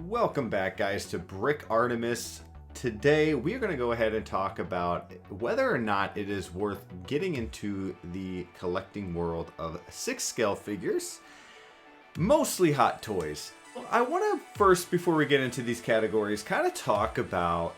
Welcome back, guys, to Brick Artemis. Today, we are going to go ahead and talk about whether or not it is worth getting into the collecting world of 6-scale figures, mostly Hot Toys. I want to first, before we get into these categories, kind of talk about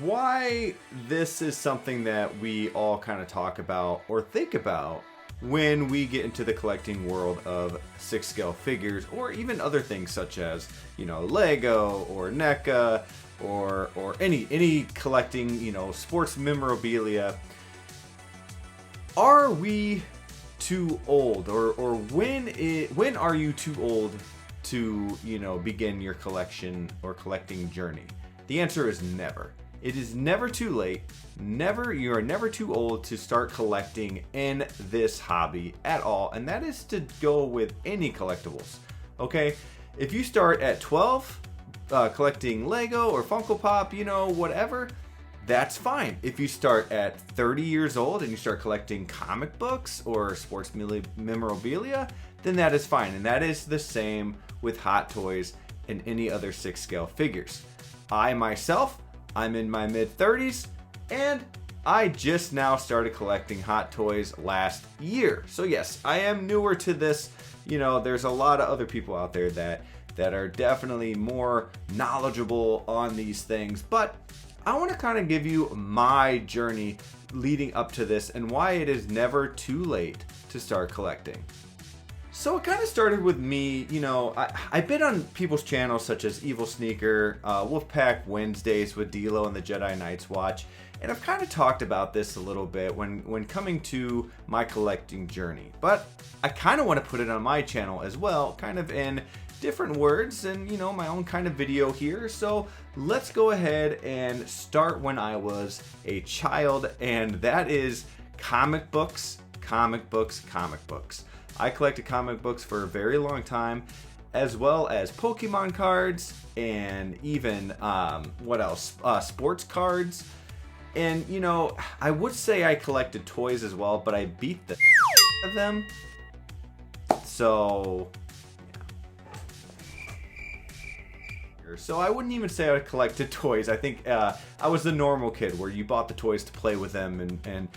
why this is something that we all kind of talk about or think about when we get into the collecting world of 6-scale figures, or even other things such as, Lego or NECA or any collecting, sports memorabilia. Are we too old, or when are you too old to, begin your collection or collecting journey? The answer is never. It is never too late. You are never too old to start collecting in this hobby at all, and that is to go with any collectibles. Okay, if you start at 12 collecting Lego or Funko Pop, whatever, that's fine. If you start at 30 years old and you start collecting comic books or sports memorabilia, then that is fine, and that is the same with Hot Toys and any other 6-scale figures. I myself, I'm in my mid-30s, and I just now started collecting Hot Toys last year. So yes, I am newer to this. There's a lot of other people out there that are definitely more knowledgeable on these things, but I want to kind of give you my journey leading up to this and why it is never too late to start collecting. So it kind of started with me, I've been on people's channels such as Evil Sneaker, Wolfpack Wednesdays with D'Lo and the Jedi Knights Watch, and I've kind of talked about this a little bit when coming to my collecting journey. But I kind of want to put it on my channel as well, kind of in different words and, my own kind of video here. So let's go ahead and start when I was a child, and that is comic books. I collected comic books for a very long time, as well as Pokemon cards and even, sports cards. And, I would say I collected toys as well, but I beat the of them. So, yeah. So I wouldn't even say I collected toys. I think I was the normal kid where you bought the toys to play with them and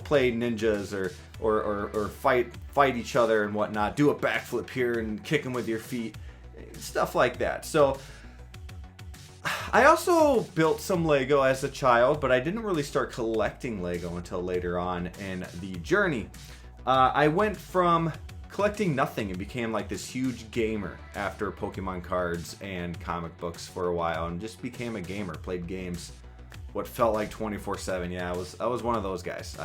play ninjas or fight each other and whatnot. Do a backflip here and kick them with your feet, stuff like that. So I also built some Lego as a child, but I didn't really start collecting Lego until later on in the journey. I went from collecting nothing and became like this huge gamer after Pokemon cards and comic books for a while, and just became a gamer. Played games what felt like 24/7. Yeah, I was one of those guys.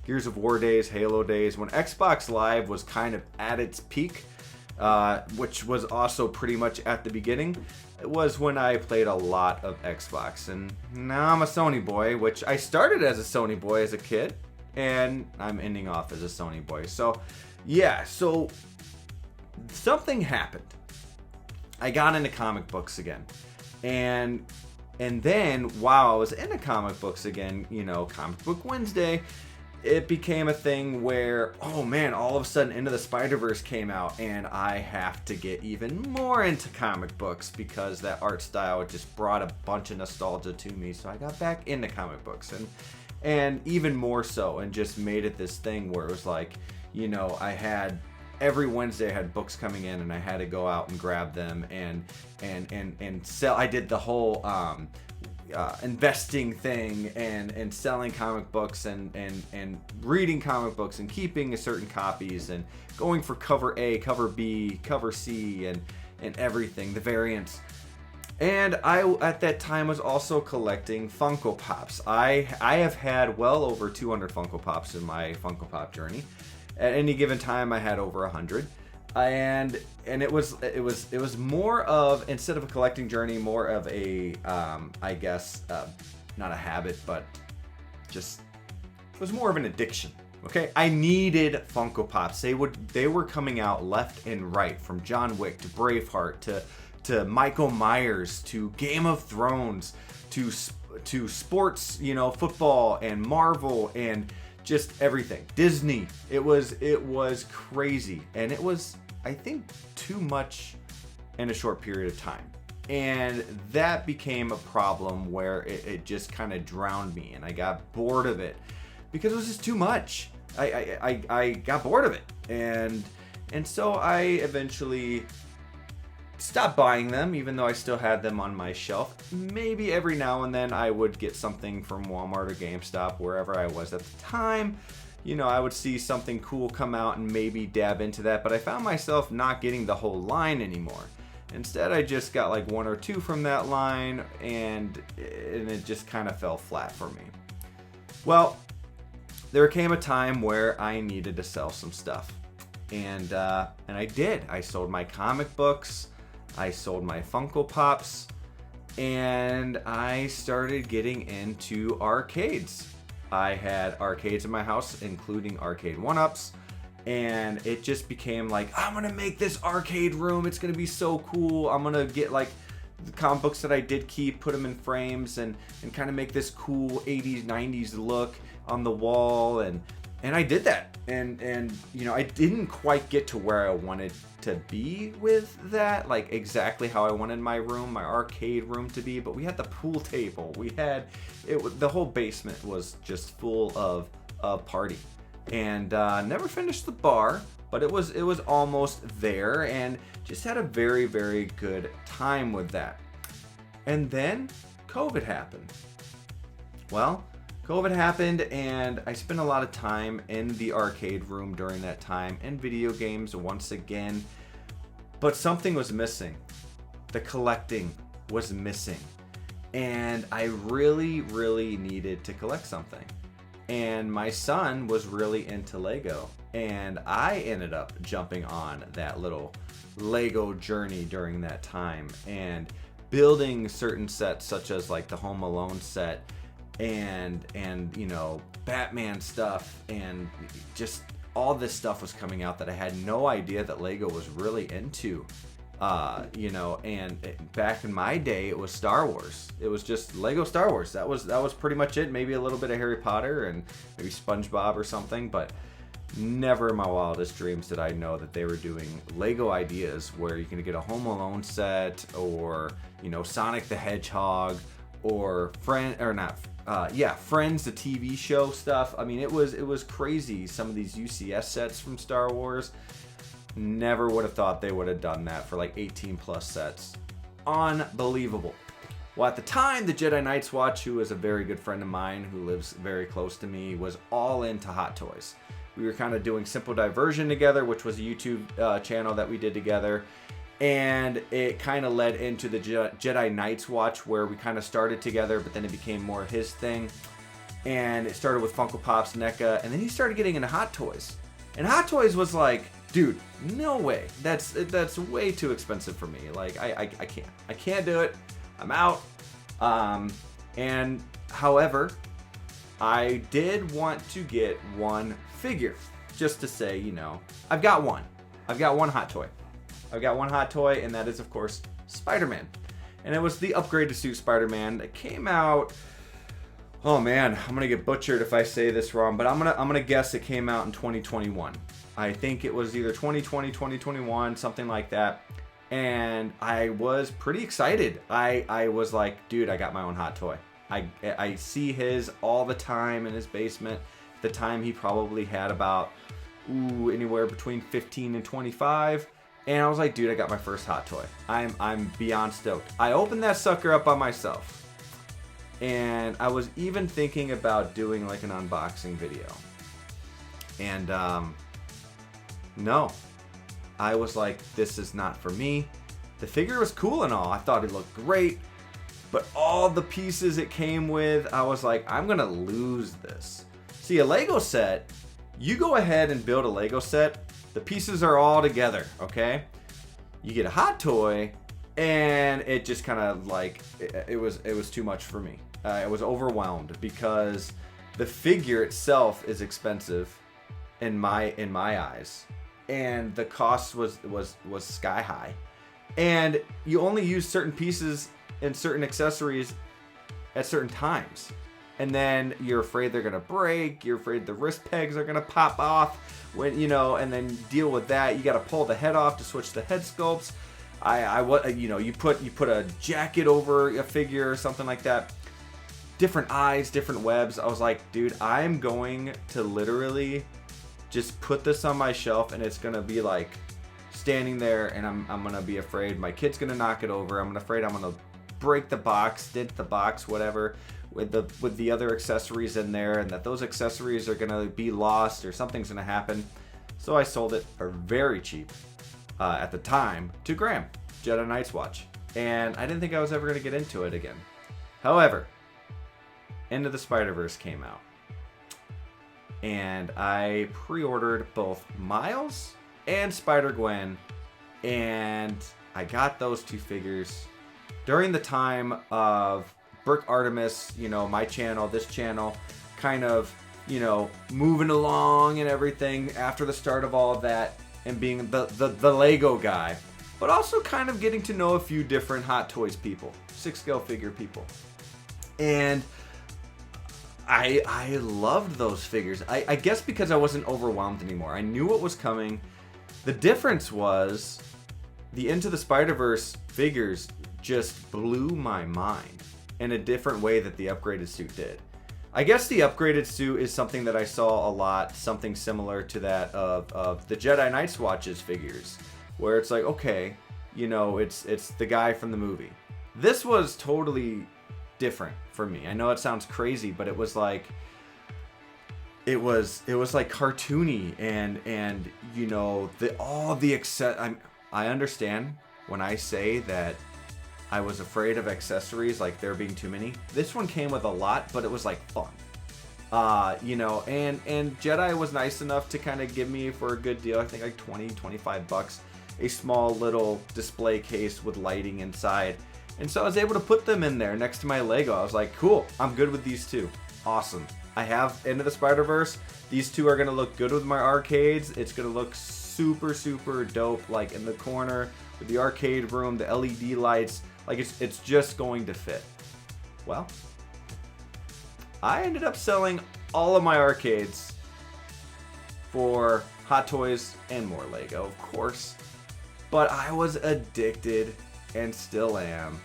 Gears of War days, Halo days, when Xbox Live was kind of at its peak, which was also pretty much at the beginning. It was when I played a lot of Xbox, and now I'm a Sony boy, which I started as a Sony boy as a kid, and I'm ending off as a Sony boy. So yeah, so something happened. I got into comic books again, and then while I was into comic books again, Comic Book Wednesday, it became a thing where, oh man, all of a sudden Into the Spider-Verse came out, and I have to get even more into comic books because that art style just brought a bunch of nostalgia to me. So I got back into comic books and even more so, and just made it this thing where it was like, I had every Wednesday I had books coming in, and I had to go out and grab them and sell. I did the whole investing thing and selling comic books and reading comic books and keeping certain copies and going for cover A, cover B, cover C, and everything, the variants. And I, at that time, was also collecting Funko Pops. I have had well over 200 Funko Pops in my Funko Pop journey. At any given time, I had over 100. And it was more of, instead of a collecting journey, more of a I guess not a habit, but just it was more of an addiction. Okay, I needed Funko Pops. They were coming out left and right, from John Wick to Braveheart to Michael Myers to Game of Thrones to sports, football and Marvel and just everything. Disney. It was crazy, and it was, I think, too much in a short period of time. And that became a problem where it just kind of drowned me, and I got bored of it because it was just too much. I got bored of it, and so I eventually stopped buying them, even though I still had them on my shelf. Maybe every now and then I would get something from Walmart or GameStop, wherever I was at the time. You know, I would see something cool come out and maybe dab into that, but I found myself not getting the whole line anymore. Instead, I just got like one or two from that line, and it just kind of fell flat for me. Well, there came a time where I needed to sell some stuff, and I did. I sold my comic books, I sold my Funko Pops, and I started getting into arcades. I had arcades in my house, including arcade 1-ups. And it just became like, I'm gonna make this arcade room, it's gonna be so cool. I'm gonna get like the comic books that I did keep, put them in frames, and kind of make this cool 80s 90s look on the wall. And I did that, and you know, I didn't quite get to where I wanted to be with that, like exactly how I wanted my room, my arcade room to be. But we had the pool table, we had the whole basement was just full of party. And never finished the bar, but it was almost there, and just had a very, very good time with that. And then COVID happened. Well, COVID happened, and I spent a lot of time in the arcade room during that time, and video games once again. But something was missing. The collecting was missing. And I really, really needed to collect something. And my son was really into Lego, and I ended up jumping on that little Lego journey during that time, and building certain sets such as like the Home Alone set, and you know, Batman stuff, and just all this stuff was coming out that I had no idea that Lego was really into. You know, and back in my day, it was Star Wars. It was just Lego Star Wars. That was pretty much it. Maybe a little bit of Harry Potter and maybe SpongeBob or something, but never in my wildest dreams did I know that they were doing Lego ideas where you can get a Home Alone set, or you know, Sonic the Hedgehog, or Friends, the TV show stuff. I mean, it was crazy. Some of these UCS sets from Star Wars. Never would have thought they would have done that for like 18 plus sets. Unbelievable. Well, at the time, the Jedi Knights Watch, who is a very good friend of mine who lives very close to me, was all into Hot Toys. We were kind of doing Simple Diversion together, which was a YouTube channel that we did together. And it kind of led into the Jedi Knights Watch, where we kind of started together, but then it became more his thing. And it started with Funko Pops, NECA, and then he started getting into Hot Toys. And Hot Toys was like, dude, no way. That's way too expensive for me. Like, I can't do it. I'm out. And however, I did want to get one figure, just to say, you know, I've got one Hot Toy. I've got one Hot Toy, and that is, of course, Spider-Man. And it was the upgraded suit Spider-Man that came out. Oh man, I'm gonna get butchered if I say this wrong, but I'm gonna guess it came out in 2021. I think it was either 2020, 2021, something like that. And I was pretty excited. I was like, dude, I got my own Hot Toy. I see his all the time in his basement. At the time, he probably had about anywhere between 15 and 25. And I was like, dude, I got my first Hot Toy. I'm beyond stoked. I opened that sucker up by myself. And I was even thinking about doing like an unboxing video. And no, I was like, this is not for me. The figure was cool and all. I thought it looked great. But all the pieces it came with, I was like, I'm gonna lose this. See, a Lego set, you go ahead and build a Lego set, the pieces are all together, okay? You get a Hot Toy, and it just kind of like, it was too much for me. I was overwhelmed because the figure itself is expensive in my eyes, and the cost was sky high, and you only use certain pieces and certain accessories at certain times, and then you're afraid they're gonna break, you're afraid the wrist pegs are gonna pop off when, you know, and then deal with that. You got to pull the head off to switch the head sculpts. you put a jacket over a figure or something like that. Different eyes, different webs. I was like, dude, I'm going to literally just put this on my shelf, and it's gonna be like standing there, and I'm gonna be afraid my kid's gonna knock it over. I'm afraid I'm gonna break the box, dent the box, whatever, with the other accessories in there, and that those accessories are gonna be lost or something's gonna happen. So I sold it for very cheap at the time to Graham, Jedi Night's Watch, and I didn't think I was ever gonna get into it again. However, Into the Spider-Verse came out, and I pre-ordered both Miles and Spider-Gwen, and I got those two figures during the time of Burke Artemis, my channel, this channel, kind of, moving along and everything after the start of all of that, and being the Lego guy, but also kind of getting to know a few different Hot Toys people, 6-scale figure people. And I loved those figures. I guess because I wasn't overwhelmed anymore. I knew what was coming. The difference was the Into the Spider-Verse figures just blew my mind in a different way that the upgraded suit did. I guess the upgraded suit is something that I saw a lot, something similar to that of the Jedi Night's Watch's figures, where it's like, okay, it's the guy from the movie. This was totally different for me. I know it sounds crazy, but it was like cartoony and I understand when I say that I was afraid of accessories, like there being too many. This one came with a lot, but it was like fun. And Jedi was nice enough to kind of give me for a good deal, I think like $20-25, a small little display case with lighting inside. And so I was able to put them in there next to my Lego. I was like, cool, I'm good with these two. Awesome. I have Into the Spider-Verse. These two are going to look good with my arcades. It's going to look super, super dope, like in the corner with the arcade room, the LED lights. Like it's just going to fit. Well, I ended up selling all of my arcades for Hot Toys and more Lego, of course. But I was addicted, and still am,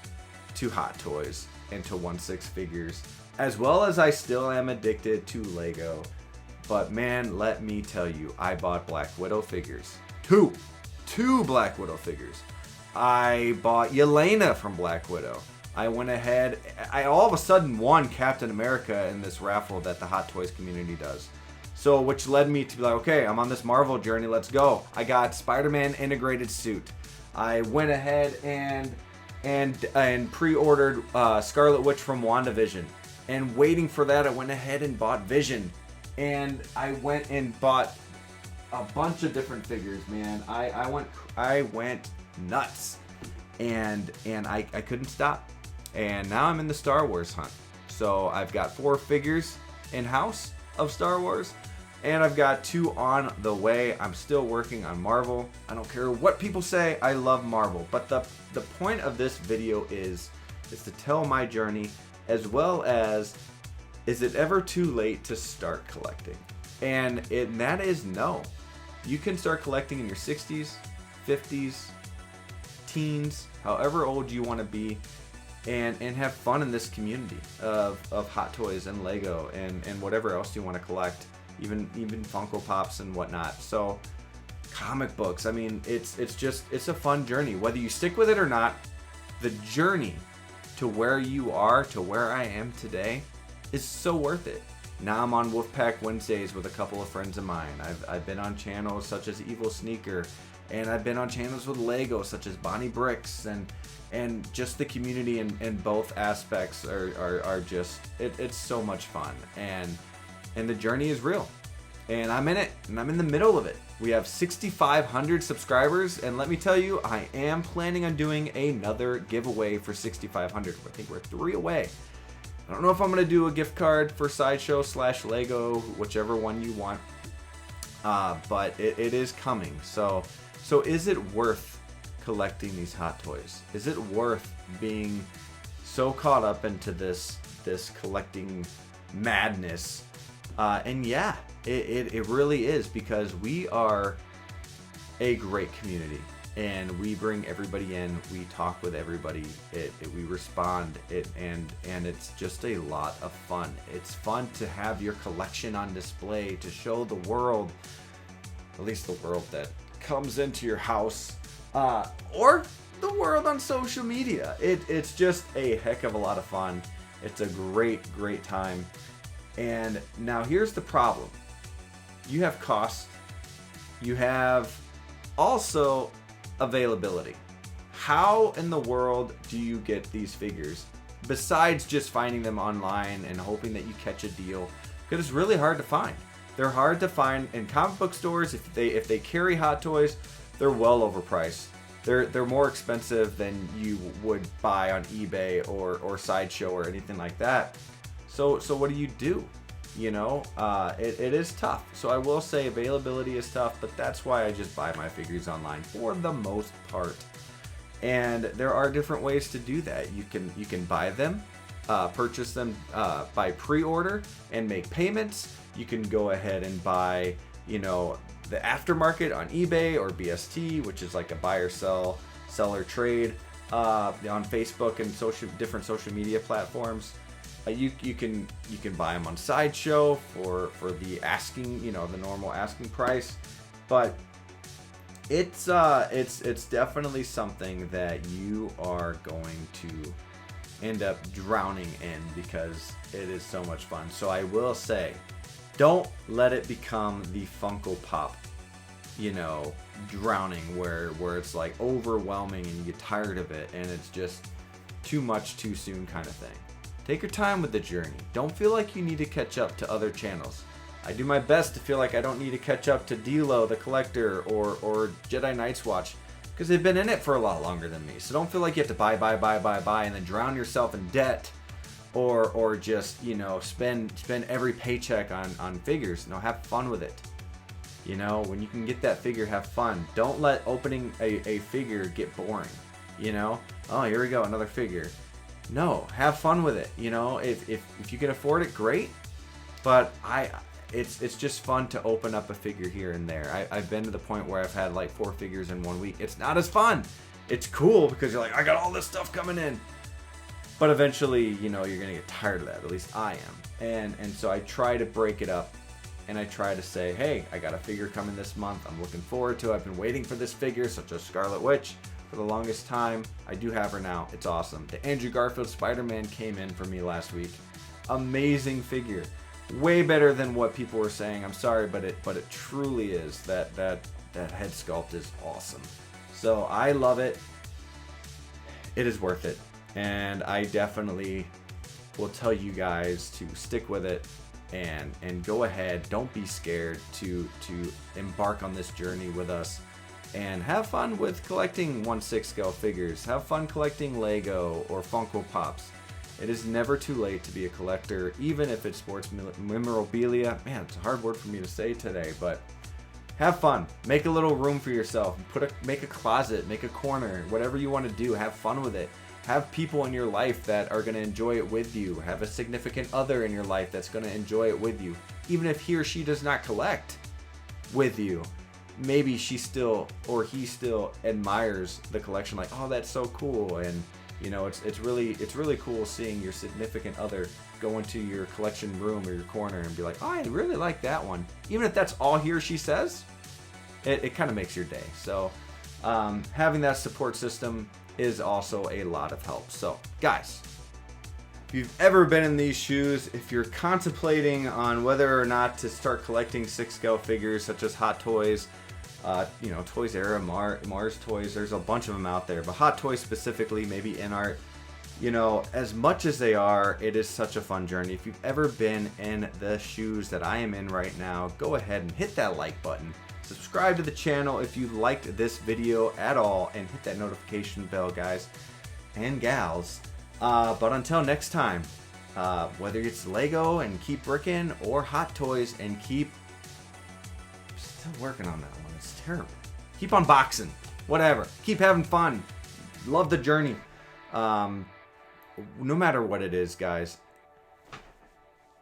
to Hot Toys and to 1/6 figures, as well as I still am addicted to Lego. But man, let me tell you, I bought Black Widow figures. Two Black Widow figures. I bought Yelena from Black Widow. I went ahead, I all of a sudden won Captain America in this raffle that the Hot Toys community does. So, which led me to be like, okay, I'm on this Marvel journey, let's go. I got Spider-Man integrated suit. I went ahead and pre-ordered Scarlet Witch from WandaVision. And waiting for that, I went ahead and bought Vision. And I went and bought a bunch of different figures, man. I went nuts. And I couldn't stop. And now I'm in the Star Wars hunt. So I've got 4 figures in-house of Star Wars. And I've got 2 on the way. I'm still working on Marvel. I don't care what people say, I love Marvel. But the point of this video is to tell my journey, as well as, is it ever too late to start collecting? And that is no. You can start collecting in your 60s, 50s, teens, however old you want to be, and have fun in this community of Hot Toys and Lego and whatever else you want to collect. Even Funko Pops and whatnot. So comic books, I mean, it's a fun journey. Whether you stick with it or not, the journey to where you are, to where I am today, is so worth it. Now I'm on Wolfpack Wednesdays with a couple of friends of mine. I've been on channels such as Evil Sneaker, and I've been on channels with Lego such as Bonnie Bricks, and just the community in both aspects are just, it's so much fun. And the journey is real. And I'm in it, and I'm in the middle of it. We have 6,500 subscribers, and let me tell you, I am planning on doing another giveaway for 6,500. I think we're 3 away. I don't know if I'm going to do a gift card for Sideshow / Lego, whichever one you want. But it is coming. So is it worth collecting these Hot Toys? Is it worth being so caught up into this collecting madness? And yeah, it really is, because we are a great community. and we bring everybody in. We talk with everybody. We respond. And it's just a lot of fun. It's fun to have your collection on display to show the world, at least the world that comes into your house, or the world on social media. It's just a heck of a lot of fun. It's a great time. And now here's the problem. You have cost. You have also availability. How in the world do you get these figures besides just finding them online and hoping that you catch a deal? Because it's really hard to find. They're hard to find in comic book stores. If they carry Hot Toys, they're well overpriced. They're more expensive than you would buy on eBay or Sideshow or anything like that. So what do? You know, it is tough. So I will say availability is tough, but that's why I just buy my figures online for the most part. And there are different ways to do that. You can buy them, purchase them by pre-order and make payments. You can go ahead and buy, you know, the aftermarket on eBay or BST, which is like a buy or sell, seller trade, on Facebook and different social media platforms. You can buy them on Sideshow for the asking, you know, the normal asking price, but it's definitely something that you are going to end up drowning in because it is so much fun. So I will say, don't let it become the Funko Pop, you know, drowning where it's like overwhelming and you get tired of it and it's just too much too soon kind of thing. Take your time with the journey. Don't feel like you need to catch up to other channels. I do my best to feel like I don't need to catch up to D'Lo, the Collector, or Jedi Night's Watch, because they've been in it for a lot longer than me. So don't feel like you have to buy, and then drown yourself in debt, or just, you know, spend every paycheck on figures. No, have fun with it. You know, when you can get that figure, have fun. Don't let opening a figure get boring. You know, oh, here we go, another figure. No, have fun with it. You know, if you can afford it, great. But it's just fun to open up a figure here and there. I've been to the point where I've had like 4 figures in 1 week. It's not as fun. It's cool because you're like, I got all this stuff coming in. But eventually, you know, you're gonna get tired of that. At least I am. And so I try to break it up, and I try to say, hey, I got a figure coming this month. I'm looking forward to it. I've been waiting for this figure, such as Scarlet Witch, for the longest time. I do have her now. It's awesome. The Andrew Garfield Spider-Man came in for me last week. Amazing figure. Way better than what people were saying. I'm sorry, but it truly is. That head sculpt is awesome. So I love it. It is worth it. And I definitely will tell you guys to stick with it and go ahead. Don't be scared to embark on this journey with us. And have fun with collecting 1/6 scale figures. Have fun collecting Lego or Funko Pops. It is never too late to be a collector, even if it's sports memorabilia. Man, it's a hard word for me to say today, but have fun. Make a little room for yourself. Make a closet, make a corner, whatever you want to do. Have fun with it. Have people in your life that are going to enjoy it with you. Have a significant other in your life that's going to enjoy it with you. Even if he or she does not collect with you. Maybe she still or he still admires the collection, like, oh, that's so cool. And you know, it's really cool seeing your significant other go into your collection room or your corner and be like, oh, I really like that one. Even if that's all he or she says, it kind of makes your day. So having that support system is also a lot of help. So guys, if you've ever been in these shoes, if you're contemplating on whether or not to start collecting 6 scale figures such as Hot Toys, you know, Toys Era, Mars Toys, there's a bunch of them out there, but Hot Toys specifically, maybe InArt, you know, as much as they are, it is such a fun journey. If you've ever been in the shoes that I am in right now, go ahead and hit that like button. Subscribe to the channel if you liked this video at all, and hit that notification bell, guys and gals. But until next time, whether it's Lego and keep bricking, or Hot Toys and keep still working on that one. It's terrible. Keep unboxing, whatever. Keep having fun. Love the journey. No matter what it is, guys.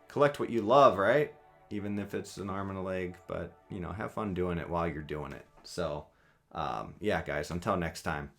Collect what you love, right? Even if it's an arm and a leg, but you know, have fun doing it while you're doing it. So Yeah, guys, until next time.